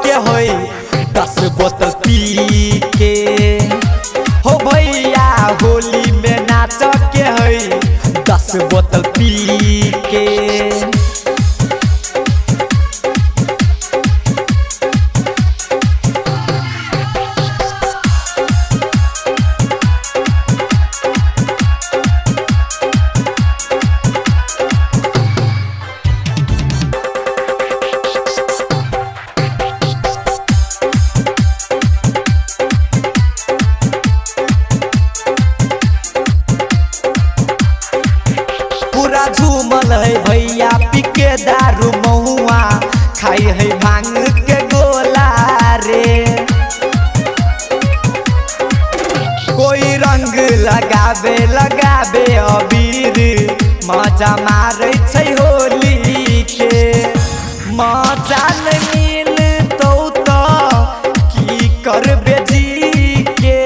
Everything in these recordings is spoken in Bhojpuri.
के होई 10 बोतल पी के। हो भैया होली में नाच के होई 10 बोतल पी के। पूरा झूमल है भैया पिके दारू महुआ खाई है भांग के गोला रे। कोई रंग लगाबे लगाबे अबीर मजा मारे छै होली के। मजा नहीं मिलतौ तो की करबे जी के।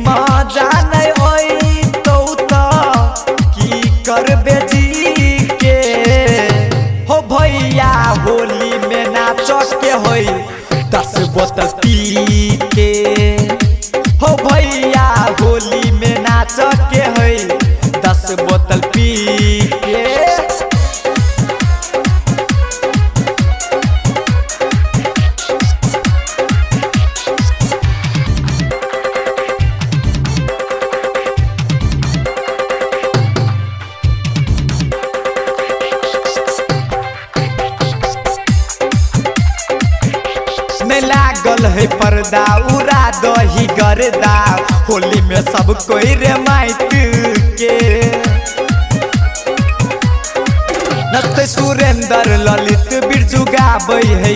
मजा नहीं होइतौ तो की करबे जी के। हो भैया होली में नाच के होई 10 बोतल पी के। हो भैया होली में नाच के होई 10 बोतल पी के। में लागल है पर्दा उड़ा दही गर्दा होली में सब कोई रे माइट के। नचते सुरेंद्र ललित बिरजू गाबै है